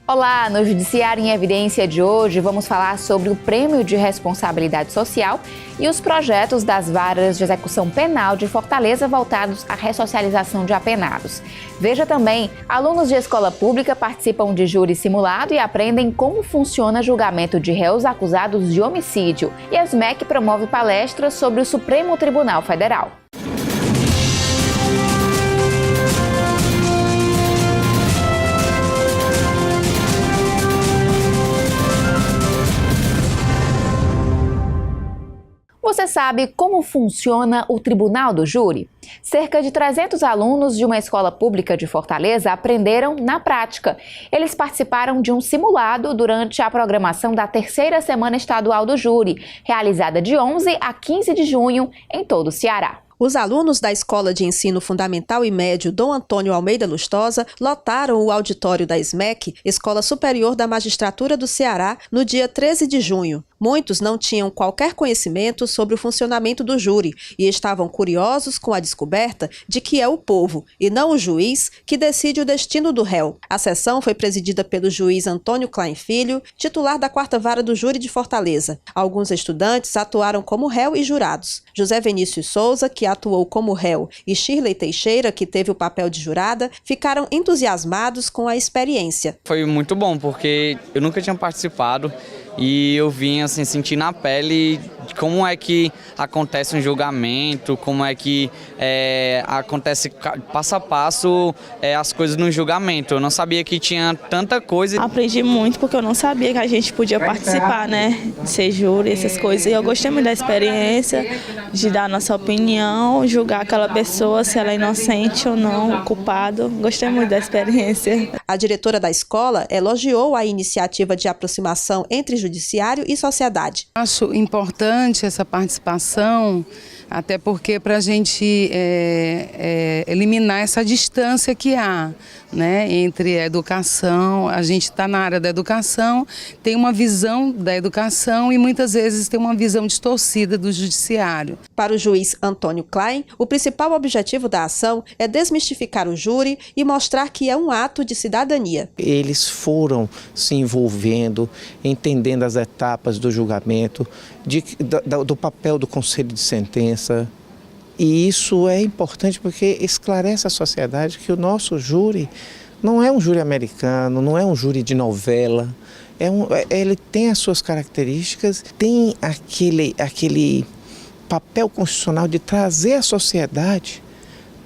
Olá, no Judiciário em Evidência de hoje vamos falar sobre o Prêmio de Responsabilidade Social e os projetos das varas de execução penal de Fortaleza voltados à ressocialização de apenados. Veja também, alunos de escola pública participam de júri simulado e aprendem como funciona julgamento de réus acusados de homicídio. E a SMEC promove palestras sobre o Supremo Tribunal Federal. Você sabe como funciona o Tribunal do Júri? Cerca de 300 alunos de uma escola pública de Fortaleza aprenderam na prática. Eles participaram de um simulado durante a programação da 3ª Semana Estadual do Júri, realizada de 11 a 15 de junho em todo o Ceará. Os alunos da Escola de Ensino Fundamental e Médio Dom Antônio Almeida Lustosa lotaram o auditório da SMEC, Escola Superior da Magistratura do Ceará, no dia 13 de junho. Muitos não tinham qualquer conhecimento sobre o funcionamento do júri e estavam curiosos com a descoberta de que é o povo, e não o juiz, que decide o destino do réu. A sessão foi presidida pelo juiz Antônio Klein Filho, titular da 4ª Vara do Júri de Fortaleza. Alguns estudantes atuaram como réu e jurados. José Vinícius Souza, que atuou como réu, e Shirley Teixeira, que teve o papel de jurada, ficaram entusiasmados com a experiência. Foi muito bom, porque eu nunca tinha participado e eu vim assim, sentir na pele como é que acontece um julgamento, como é que acontece passo a passo as coisas no julgamento. Eu não sabia que tinha tanta coisa. Aprendi muito porque eu não sabia que a gente podia participar, né? De ser júri, essas coisas. E eu gostei muito da experiência, de dar a nossa opinião, julgar aquela pessoa, se ela é inocente ou não, culpado. Gostei muito da experiência. A diretora da escola elogiou a iniciativa de aproximação entre judiciário e sociedade. Acho importante essa participação, até porque para a gente eliminar essa distância que há, né, entre a educação. A gente está na área da educação, tem uma visão da educação e muitas vezes tem uma visão distorcida do judiciário. Para o juiz Antônio Klein, o principal objetivo da ação é desmistificar o júri e mostrar que é um ato de cidadania. Eles foram se envolvendo, entendendo as etapas do julgamento, do papel do conselho de sentença. E isso é importante porque esclarece à sociedade que o nosso júri não é um júri americano, não é um júri de novela. Ele tem as suas características, tem aquele papel constitucional de trazer a sociedade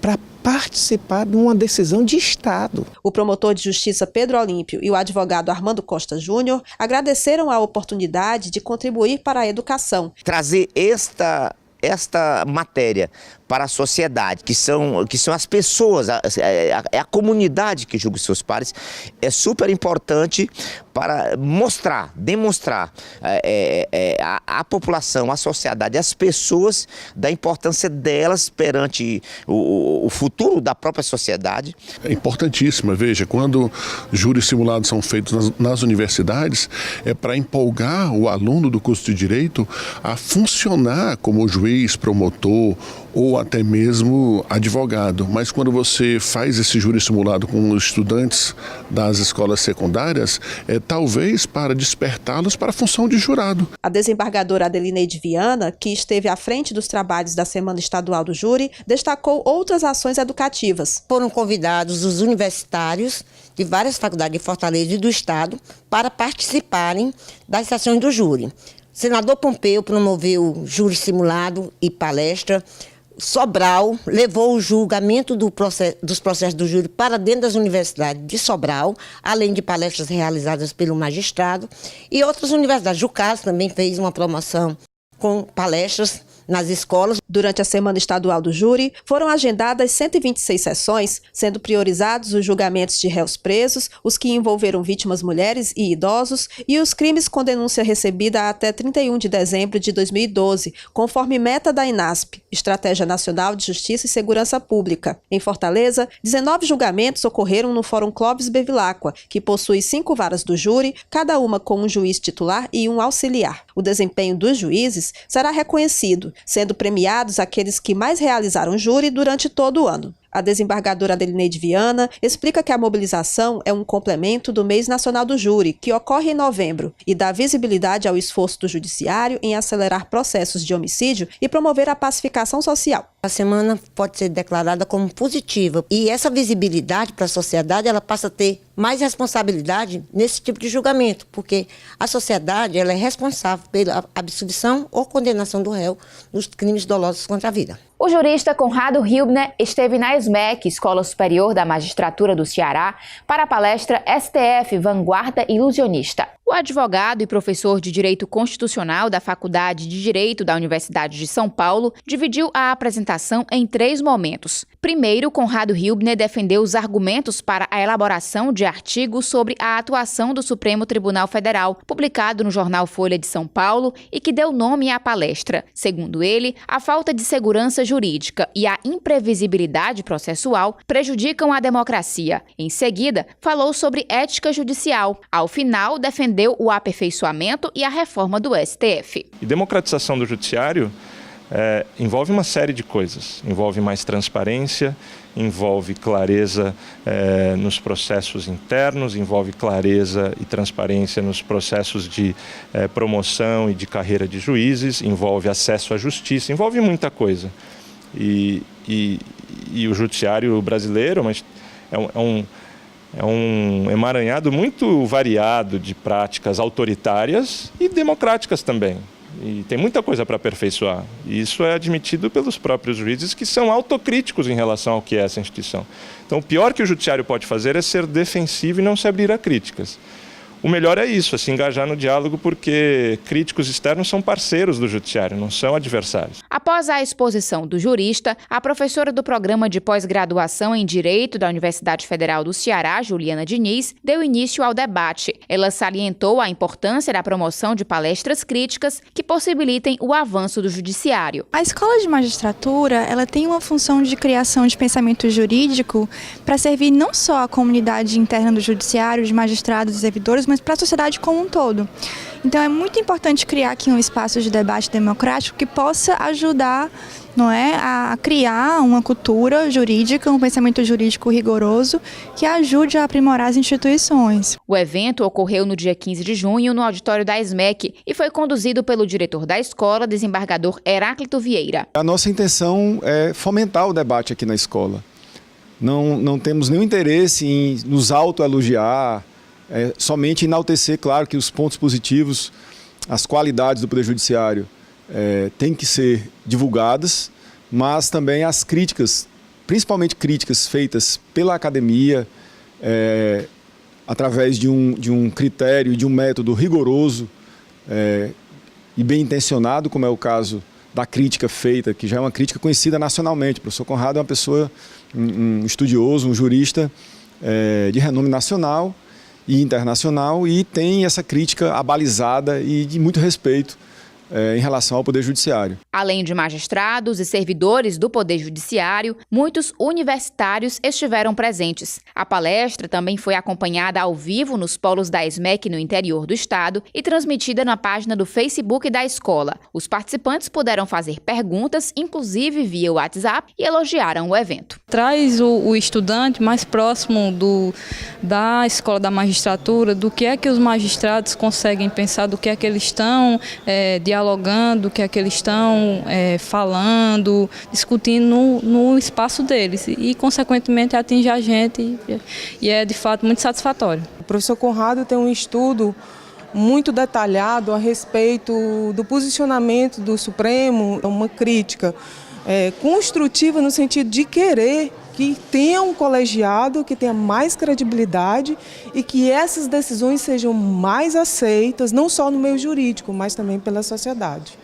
para participar de uma decisão de Estado. O promotor de justiça Pedro Olímpio e o advogado Armando Costa Júnior agradeceram a oportunidade de contribuir para a educação. Trazer esta matéria para a sociedade, que são as pessoas, a comunidade que julga os seus pares, é super importante para demonstrar à população, à sociedade, às pessoas da importância delas perante o futuro da própria sociedade. É importantíssima, veja, quando júris simulados são feitos nas universidades, é para empolgar o aluno do curso de Direito a funcionar como juiz, promotor ou até mesmo advogado. Mas quando você faz esse júri simulado com os estudantes das escolas secundárias, talvez para despertá-los para a função de jurado. A desembargadora Adelineide Viana, que esteve à frente dos trabalhos da Semana Estadual do Júri, destacou outras ações educativas. Foram convidados os universitários de várias faculdades de Fortaleza e do Estado para participarem das sessões do júri. O senador Pompeu promoveu júri simulado e palestra. Sobral levou o julgamento dos processos do júri para dentro das universidades de Sobral, além de palestras realizadas pelo magistrado. E outras universidades. Jucás também fez uma promoção com palestras nas escolas. Durante a Semana Estadual do Júri, foram agendadas 126 sessões, sendo priorizados os julgamentos de réus presos, os que envolveram vítimas mulheres e idosos e os crimes com denúncia recebida até 31 de dezembro de 2012, conforme meta da INASP, Estratégia Nacional de Justiça e Segurança Pública. Em Fortaleza, 19 julgamentos ocorreram no Fórum Clóvis Bevilacqua, que possui 5 varas do júri, cada uma com um juiz titular e um auxiliar. O desempenho dos juízes será reconhecido, sendo premiados aqueles que mais realizaram júri durante todo o ano. A desembargadora Adelineide Viana explica que a mobilização é um complemento do Mês Nacional do Júri, que ocorre em novembro, e dá visibilidade ao esforço do Judiciário em acelerar processos de homicídio e promover a pacificação social. A semana pode ser declarada como positiva e essa visibilidade para a sociedade, ela passa a ter mais responsabilidade nesse tipo de julgamento, porque a sociedade ela é responsável pela absolvição ou condenação do réu nos crimes dolosos contra a vida. O jurista Conrado Hilbner esteve na SMEC, Escola Superior da Magistratura do Ceará, para a palestra STF Vanguarda Ilusionista. O advogado e professor de Direito Constitucional da Faculdade de Direito da Universidade de São Paulo dividiu a apresentação em 3 momentos. Primeiro, Conrado Hilbner defendeu os argumentos para a elaboração de artigos sobre a atuação do Supremo Tribunal Federal, publicado no jornal Folha de São Paulo e que deu nome à palestra. Segundo ele, a falta de segurança jurídica e a imprevisibilidade processual prejudicam a democracia. Em seguida, falou sobre ética judicial. Ao final, defendeu o aperfeiçoamento e a reforma do STF. E democratização do judiciário envolve uma série de coisas. Envolve mais transparência, envolve clareza nos processos internos, envolve clareza e transparência nos processos de promoção e de carreira de juízes, envolve acesso à justiça, envolve muita coisa. E o judiciário brasileiro é um emaranhado muito variado de práticas autoritárias e democráticas também. E tem muita coisa para aperfeiçoar. E isso é admitido pelos próprios juízes, que são autocríticos em relação ao que é essa instituição. Então, o pior que o judiciário pode fazer é ser defensivo e não se abrir a críticas. O melhor é isso, é se engajar no diálogo, porque críticos externos são parceiros do judiciário, não são adversários. Após a exposição do jurista, a professora do programa de pós-graduação em Direito da Universidade Federal do Ceará, Juliana Diniz, deu início ao debate. Ela salientou a importância da promoção de palestras críticas que possibilitem o avanço do judiciário. A escola de magistratura, ela tem uma função de criação de pensamento jurídico para servir não só a comunidade interna do judiciário, de magistrados e servidores, mas para a sociedade como um todo. Então é muito importante criar aqui um espaço de debate democrático que possa ajudar, não é, a criar uma cultura jurídica, um pensamento jurídico rigoroso que ajude a aprimorar as instituições. O evento ocorreu no dia 15 de junho no auditório da SMEC e foi conduzido pelo diretor da escola, desembargador Heráclito Vieira. A nossa intenção é fomentar o debate aqui na escola. Não temos nenhum interesse em nos autoelogiar, somente enaltecer, claro, que os pontos positivos, as qualidades do Poder Judiciário têm que ser divulgadas, mas também as críticas, principalmente críticas feitas pela academia, através de um critério, de um método rigoroso e bem intencionado, como é o caso da crítica feita, que já é uma crítica conhecida nacionalmente. O professor Conrado é uma pessoa, um estudioso, um jurista de renome nacional e internacional, e tem essa crítica abalizada e de muito respeito em relação ao Poder Judiciário. Além de magistrados e servidores do Poder Judiciário, muitos universitários estiveram presentes. A palestra também foi acompanhada ao vivo nos polos da SMEC no interior do estado e transmitida na página do Facebook da escola. Os participantes puderam fazer perguntas, inclusive via WhatsApp, e elogiaram o evento. Traz o estudante mais próximo da escola da magistratura, do que é que os magistrados conseguem pensar, do que é que eles estão dialogando, o que é que eles estão falando, discutindo no espaço deles e, consequentemente, atinge a gente e é, de fato, muito satisfatório. O professor Conrado tem um estudo muito detalhado a respeito do posicionamento do Supremo, uma crítica construtiva no sentido de querer que tenha um colegiado, que tenha mais credibilidade e que essas decisões sejam mais aceitas, não só no meio jurídico, mas também pela sociedade.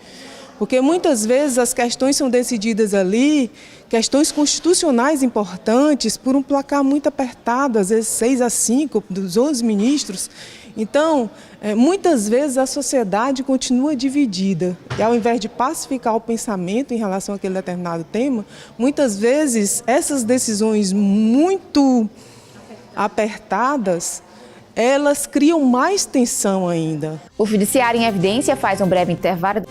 Porque muitas vezes as questões são decididas ali, questões constitucionais importantes, por um placar muito apertado, às vezes 6-5 dos 11 ministros. Então, muitas vezes a sociedade continua dividida e, ao invés de pacificar o pensamento em relação àquele determinado tema, muitas vezes essas decisões muito apertadas, elas criam mais tensão ainda. O Judiciário em Evidência faz um breve intervalo.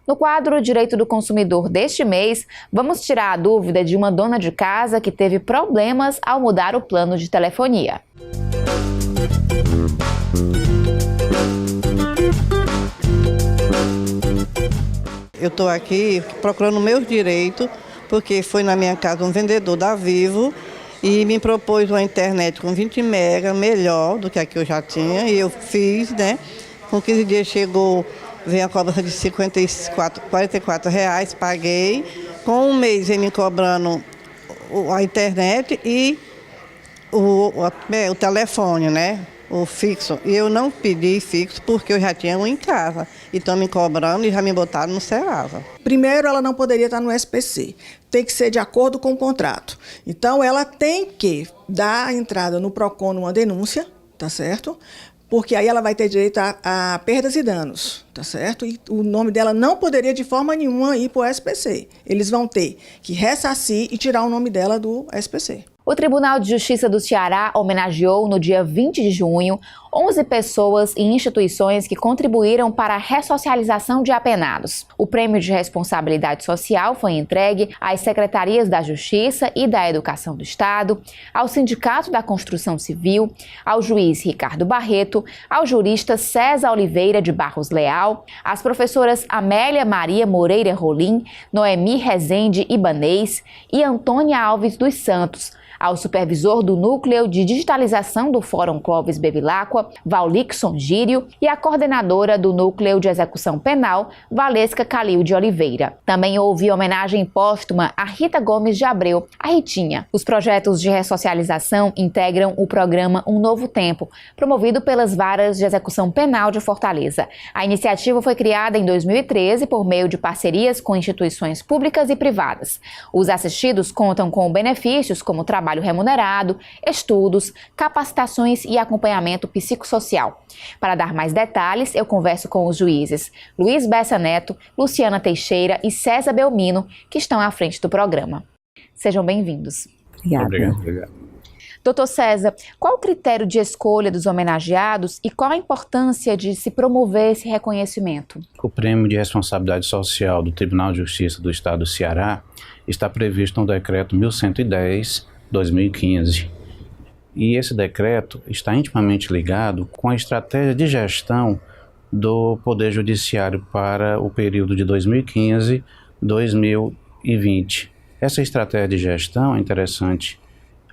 No quadro Direito do Consumidor deste mês, vamos tirar a dúvida de uma dona de casa que teve problemas ao mudar o plano de telefonia. Eu estou aqui procurando meus direitos, porque foi na minha casa um vendedor da Vivo e me propôs uma internet com 20 mega, melhor do que a que eu já tinha, e eu fiz, né? Com 15 dias chegou, veio a cobrança de R$44, paguei. Com um mês vem me cobrando a internet e o telefone, né? O fixo. E eu não pedi fixo porque eu já tinha um em casa. E estão me cobrando e já me botaram no Serasa. Primeiro, ela não poderia estar no SPC. Tem que ser de acordo com o contrato. Então, ela tem que dar a entrada no PROCON numa denúncia, tá certo? Porque aí ela vai ter direito a perdas e danos, tá certo? E o nome dela não poderia de forma nenhuma ir para o SPC. Eles vão ter que ressarcir e tirar o nome dela do SPC. O Tribunal de Justiça do Ceará homenageou no dia 20 de junho 11 pessoas e instituições que contribuíram para a ressocialização de apenados. O Prêmio de Responsabilidade Social foi entregue às Secretarias da Justiça e da Educação do Estado, ao Sindicato da Construção Civil, ao juiz Ricardo Barreto, ao jurista César Oliveira de Barros Leal, às professoras Amélia Maria Moreira Rolim, Noemi Rezende Ibanez e Antônia Alves dos Santos, ao supervisor do Núcleo de Digitalização do Fórum Clóvis Bevilacqua, Vaulixson Gírio, e a coordenadora do Núcleo de Execução Penal, Valesca Calil de Oliveira. Também houve homenagem póstuma a Rita Gomes de Abreu, a Ritinha. Os projetos de ressocialização integram o programa Um Novo Tempo, promovido pelas Varas de Execução Penal de Fortaleza. A iniciativa foi criada em 2013 por meio de parcerias com instituições públicas e privadas. Os assistidos contam com benefícios como trabalho remunerado, estudos, capacitações e acompanhamento psicossocial. Para dar mais detalhes, eu converso com os juízes Luiz Bessa Neto, Luciana Teixeira e César Belmino, que estão à frente do programa. Sejam bem-vindos. Obrigado. Doutor César, qual o critério de escolha dos homenageados e qual a importância de se promover esse reconhecimento? O Prêmio de Responsabilidade Social do Tribunal de Justiça do Estado do Ceará está previsto no Decreto 1110/2015. E esse decreto está intimamente ligado com a estratégia de gestão do Poder Judiciário para o período de 2015-2020. Essa estratégia de gestão, é interessante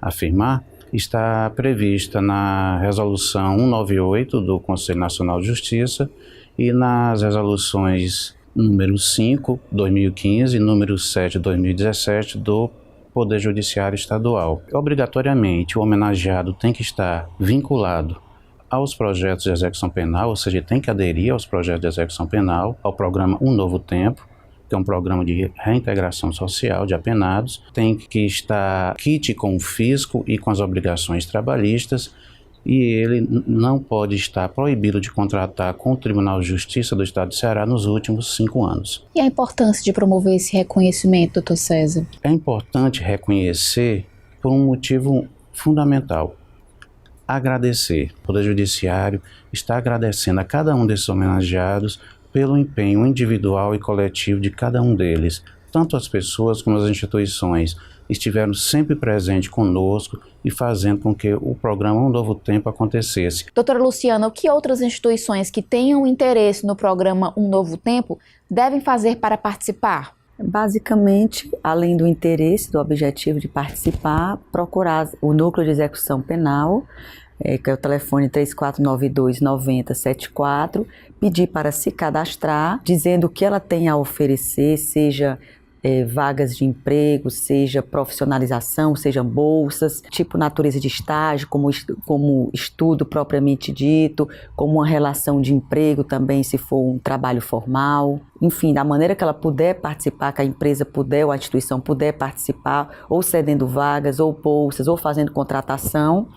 afirmar, está prevista na Resolução 198 do Conselho Nacional de Justiça e nas resoluções número 5, 2015 e número 7, 2017 do Poder Judiciário Estadual. Obrigatoriamente, o homenageado tem que estar vinculado aos projetos de execução penal, ou seja, tem que aderir aos projetos de execução penal, ao programa Um Novo Tempo, que é um programa de reintegração social de apenados, tem que estar quite com o fisco e com as obrigações trabalhistas, e ele não pode estar proibido de contratar com o Tribunal de Justiça do Estado do Ceará nos últimos 5 anos. E a importância de promover esse reconhecimento, doutor César? É importante reconhecer por um motivo fundamental. Agradecer. O Poder Judiciário está agradecendo a cada um desses homenageados pelo empenho individual e coletivo de cada um deles. Tanto as pessoas como as instituições estiveram sempre presentes conosco e fazendo com que o programa Um Novo Tempo acontecesse. Doutora Luciana, o que outras instituições que tenham interesse no programa Um Novo Tempo devem fazer para participar? Basicamente, além do interesse, do objetivo de participar, procurar o Núcleo de Execução Penal, que é o telefone 3492-9074, pedir para se cadastrar, dizendo o que ela tem a oferecer, seja vagas de emprego, seja profissionalização, seja bolsas, tipo natureza de estágio, como estudo propriamente dito, como uma relação de emprego também, se for um trabalho formal. Enfim, da maneira que ela puder participar, que a empresa puder ou a instituição puder participar, ou cedendo vagas, ou bolsas, ou fazendo contratação,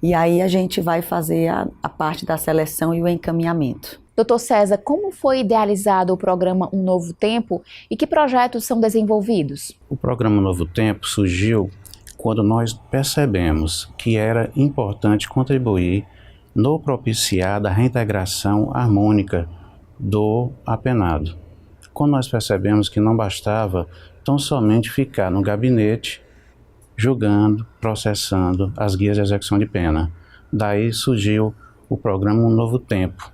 e aí a gente vai fazer a parte da seleção e o encaminhamento. Doutor César, como foi idealizado o programa Um Novo Tempo e que projetos são desenvolvidos? O programa Novo Tempo surgiu quando nós percebemos que era importante contribuir no propiciar da reintegração harmônica do apenado. quando nós percebemos que não bastava tão somente ficar no gabinete julgando, processando as guias de execução de pena. Daí surgiu o programa Um Novo Tempo.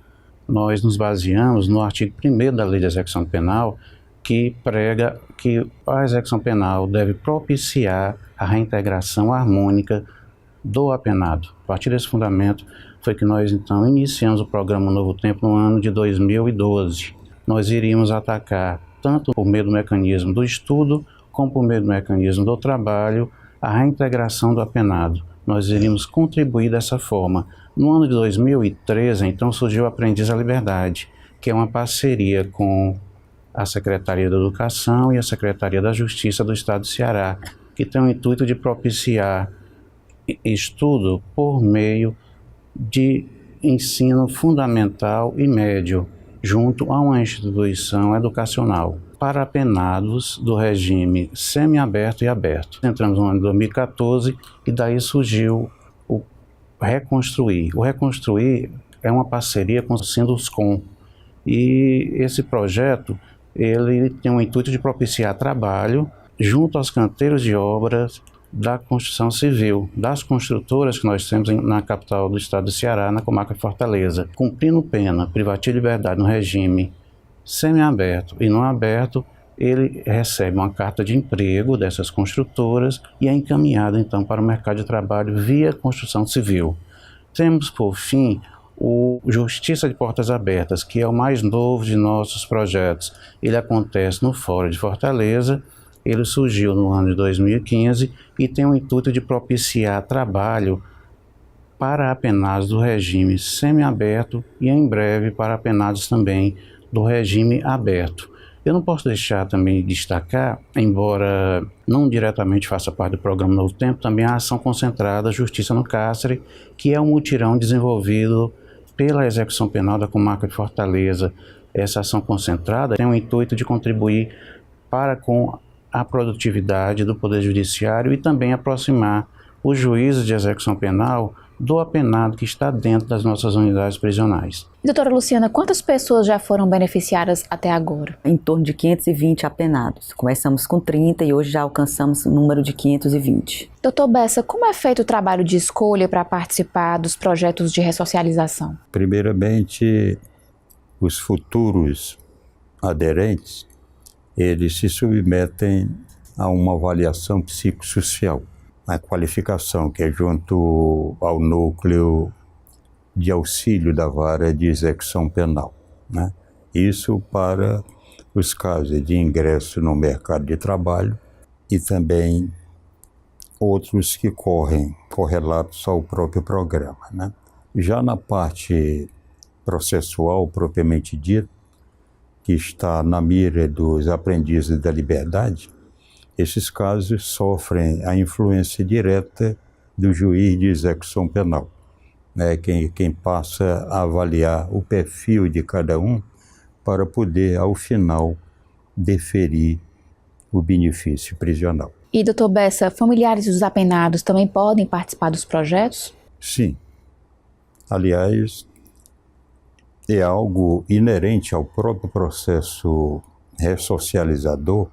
Nós nos baseamos no artigo 1º da Lei de Execução Penal, que prega que a execução penal deve propiciar a reintegração harmônica do apenado. A partir desse fundamento foi que nós então iniciamos o programa Um Novo Tempo no ano de 2012. Nós iríamos atacar tanto por meio do mecanismo do estudo, como por meio do mecanismo do trabalho, a reintegração do apenado. Nós iríamos contribuir dessa forma. No ano de 2013, então, surgiu o Aprendiz à Liberdade, que é uma parceria com a Secretaria da Educação e a Secretaria da Justiça do Estado do Ceará, que tem o intuito de propiciar estudo por meio de ensino fundamental e médio, junto a uma instituição educacional, para apenados do regime semiaberto e aberto. Entramos no ano de 2014 e daí surgiu o Reconstruir. O Reconstruir é uma parceria com o Sinduscom e esse projeto ele tem o intuito de propiciar trabalho junto aos canteiros de obras da construção civil, das construtoras que nós temos na capital do estado do Ceará, na comarca de Fortaleza, cumprindo pena, privativa de liberdade no regime semiaberto e não aberto, ele recebe uma carta de emprego dessas construtoras e é encaminhado então para o mercado de trabalho via construção civil. Temos, por fim, o Justiça de Portas Abertas, que é o mais novo de nossos projetos. Ele acontece no Fórum de Fortaleza, ele surgiu no ano de 2015 e tem o intuito de propiciar trabalho para apenados do regime semiaberto e em breve para apenados também do regime aberto. Eu não posso deixar também de destacar, embora não diretamente faça parte do programa Novo Tempo, também a ação concentrada Justiça no Cárcere, que é um mutirão desenvolvido pela execução penal da comarca de Fortaleza. Essa ação concentrada tem o intuito de contribuir para com a produtividade do Poder Judiciário e também aproximar os juízes de execução penal do apenado que está dentro das nossas unidades prisionais. Doutora Luciana, quantas pessoas já foram beneficiadas até agora? Em torno de 520 apenados. Começamos com 30 e hoje já alcançamos o número de 520. Doutor Bessa, como é feito o trabalho de escolha para participar dos projetos de ressocialização? Primeiramente, os futuros aderentes, eles se submetem a uma avaliação psicossocial. A qualificação, que é junto ao núcleo de auxílio da vara de execução penal, né? Isso para os casos de ingresso no mercado de trabalho e também outros que correm correlatos ao próprio programa, né? Já na parte processual propriamente dita, que está na mira dos aprendizes da liberdade, esses casos sofrem a influência direta do juiz de execução penal, né? Quem passa a avaliar o perfil de cada um para poder, ao final, deferir o benefício prisional. E, doutor Bessa, familiares dos apenados também podem participar dos projetos? Sim. Aliás, é algo inerente ao próprio processo ressocializador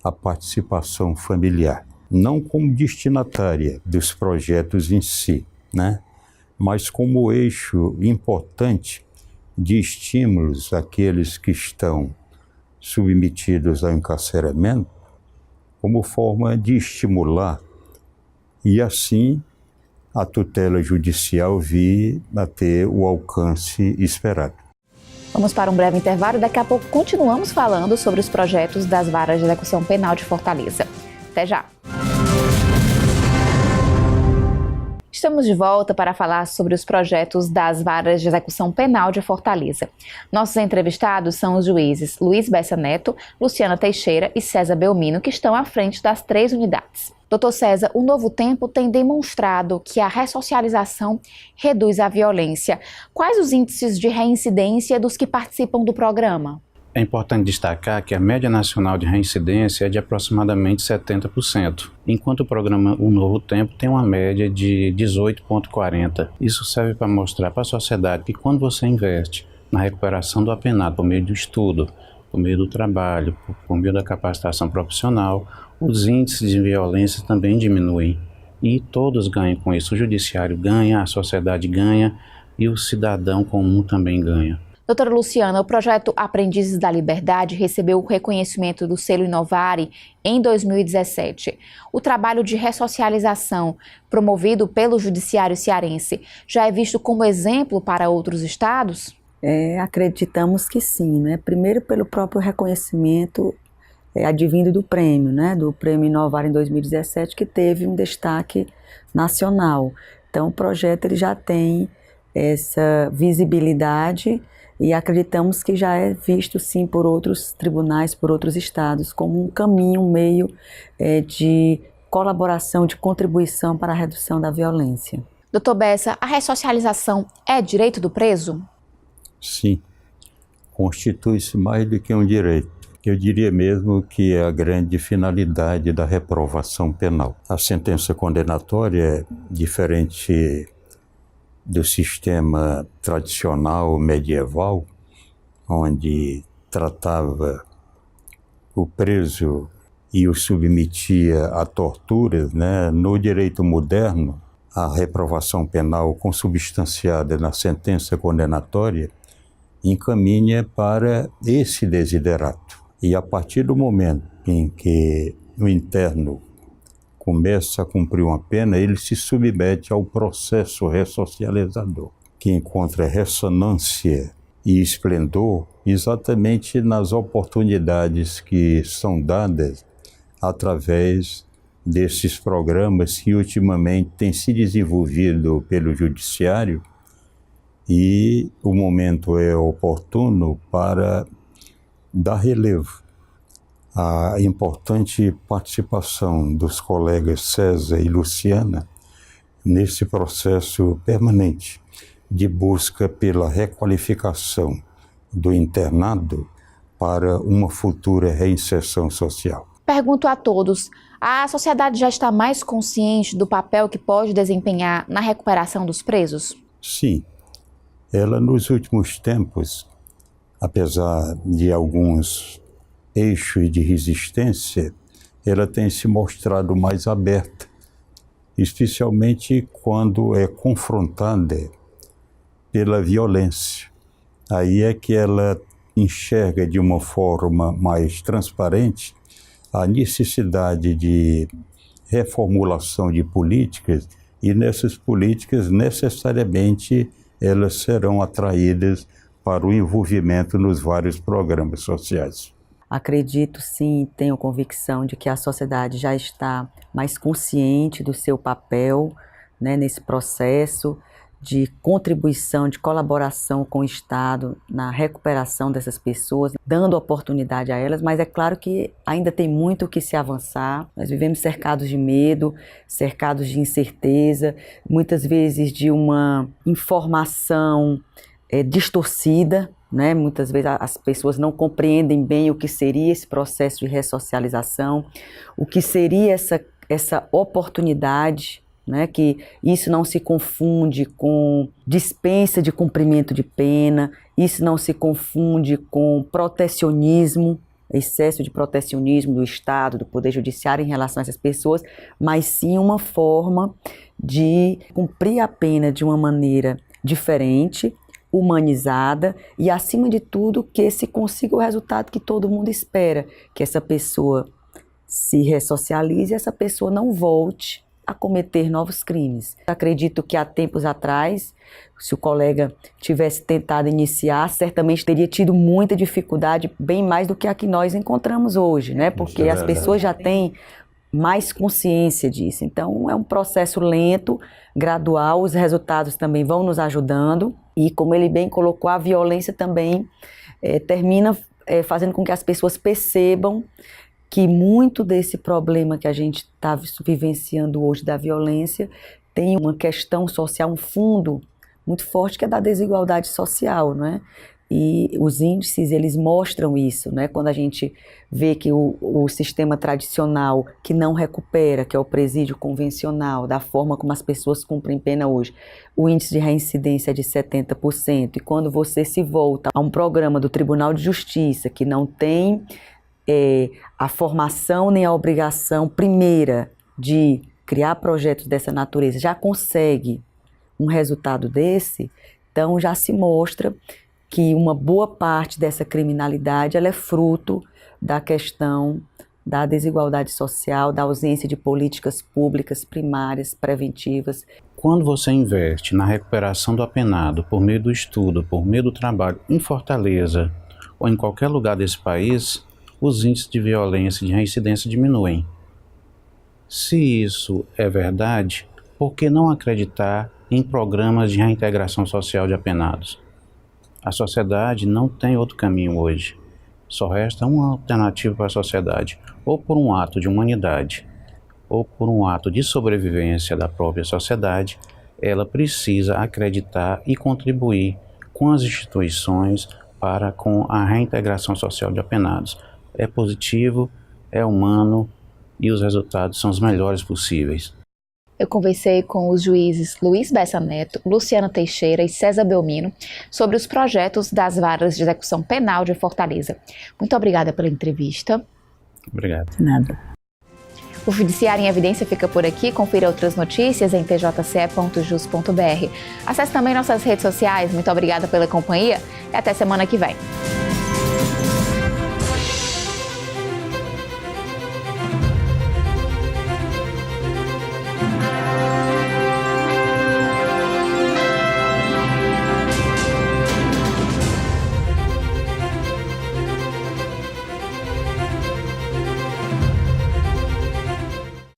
a participação familiar, não como destinatária dos projetos em si, né? Mas como eixo importante de estímulos àqueles que estão submetidos ao encarceramento, como forma de estimular e assim a tutela judicial vir a ter o alcance esperado. Vamos para um breve intervalo e daqui a pouco continuamos falando sobre os projetos das varas de execução penal de Fortaleza. Até já! Estamos de volta para falar sobre os projetos das varas de execução penal de Fortaleza. Nossos entrevistados são os juízes Luiz Bessa Neto, Luciana Teixeira e César Belmino, que estão à frente das 3 unidades. Doutor César, o Novo Tempo tem demonstrado que a ressocialização reduz a violência. Quais os índices de reincidência dos que participam do programa? É importante destacar que a média nacional de reincidência é de aproximadamente 70%, enquanto o programa Um Novo Tempo tem uma média de 18,40%. Isso serve para mostrar para a sociedade que quando você investe na recuperação do apenado por meio do estudo, por meio do trabalho, por meio da capacitação profissional, os índices de violência também diminuem. E todos ganham com isso. O judiciário ganha, a sociedade ganha e o cidadão comum também ganha. Doutora Luciana, o projeto Aprendizes da Liberdade recebeu o reconhecimento do selo Inovare em 2017. O trabalho de ressocialização promovido pelo Judiciário Cearense já é visto como exemplo para outros estados? Acreditamos que sim, né? Primeiro pelo próprio reconhecimento advindo do prêmio, né? Do Prêmio Inovare em 2017, que teve um destaque nacional. Então o projeto ele já tem essa visibilidade e acreditamos que já é visto sim por outros tribunais, por outros estados, como um caminho, um meio de colaboração, de contribuição para a redução da violência. Doutor Bessa, a ressocialização é direito do preso? Sim, constitui-se mais do que um direito. Eu diria mesmo que é a grande finalidade da reprovação penal. A sentença condenatória é diferente do sistema tradicional medieval, onde tratava o preso e o submetia a torturas, né? No direito moderno, a reprovação penal consubstanciada na sentença condenatória encaminha para esse desiderato. E a partir do momento em que o interno começa a cumprir uma pena, ele se submete ao processo ressocializador, que encontra ressonância e esplendor exatamente nas oportunidades que são dadas através desses programas que ultimamente têm se desenvolvido pelo Judiciário, e o momento é oportuno para dar relevo a importante participação dos colegas César e Luciana nesse processo permanente de busca pela requalificação do internado para uma futura reinserção social. Pergunto a todos, a sociedade já está mais consciente do papel que pode desempenhar na recuperação dos presos? Sim, ela nos últimos tempos, apesar de alguns eixos de resistência, ela tem se mostrado mais aberta, especialmente quando é confrontada pela violência. Aí é que ela enxerga de uma forma mais transparente a necessidade de reformulação de políticas, e nessas políticas necessariamente elas serão atraídas para o envolvimento nos vários programas sociais. Acredito sim, tenho convicção de que a sociedade já está mais consciente do seu papel, né, nesse processo de contribuição, de colaboração com o Estado na recuperação dessas pessoas, dando oportunidade a elas, mas é claro que ainda tem muito o que se avançar. Nós vivemos cercados de medo, cercados de incerteza, muitas vezes de uma informação distorcida, né? Muitas vezes as pessoas não compreendem bem o que seria esse processo de ressocialização, o que seria essa oportunidade, né? Que isso não se confunde com dispensa de cumprimento de pena, isso não se confunde com protecionismo, excesso de protecionismo do Estado, do Poder Judiciário em relação a essas pessoas, mas sim uma forma de cumprir a pena de uma maneira diferente, humanizada e, acima de tudo, que se consiga o resultado que todo mundo espera, que essa pessoa se ressocialize e essa pessoa não volte a cometer novos crimes. Acredito que há tempos atrás, se o colega tivesse tentado iniciar, certamente teria tido muita dificuldade, bem mais do que a que nós encontramos hoje, né? Porque as pessoas já têm mais consciência disso. Então, é um processo lento, gradual, os resultados também vão nos ajudando e, como ele bem colocou, a violência também termina fazendo com que as pessoas percebam que muito desse problema que a gente está vivenciando hoje da violência tem uma questão social, um fundo muito forte, que é da desigualdade social, não é? E os índices, eles mostram isso, né? Quando a gente vê que o sistema tradicional que não recupera, que é o presídio convencional, da forma como as pessoas cumprem pena hoje, o índice de reincidência é de 70%. E quando você se volta a um programa do Tribunal de Justiça que não tem a formação nem a obrigação primeira de criar projetos dessa natureza, já consegue um resultado desse, então já se mostra que uma boa parte dessa criminalidade ela é fruto da questão da desigualdade social, da ausência de políticas públicas primárias, preventivas. Quando você investe na recuperação do apenado por meio do estudo, por meio do trabalho em Fortaleza ou em qualquer lugar desse país, os índices de violência e de reincidência diminuem. Se isso é verdade, por que não acreditar em programas de reintegração social de apenados? A sociedade não tem outro caminho hoje. Só resta uma alternativa para a sociedade, ou por um ato de humanidade, ou por um ato de sobrevivência da própria sociedade, ela precisa acreditar e contribuir com as instituições para com a reintegração social de apenados. É positivo, é humano e os resultados são os melhores possíveis. Eu conversei com os juízes Luiz Bessa Neto, Luciana Teixeira e César Belmino sobre os projetos das varas de execução penal de Fortaleza. Muito obrigada pela entrevista. Obrigado. Nada. O Judiciário em Evidência fica por aqui. Confira outras notícias em tjce.jus.br. Acesse também nossas redes sociais. Muito obrigada pela companhia e até semana que vem.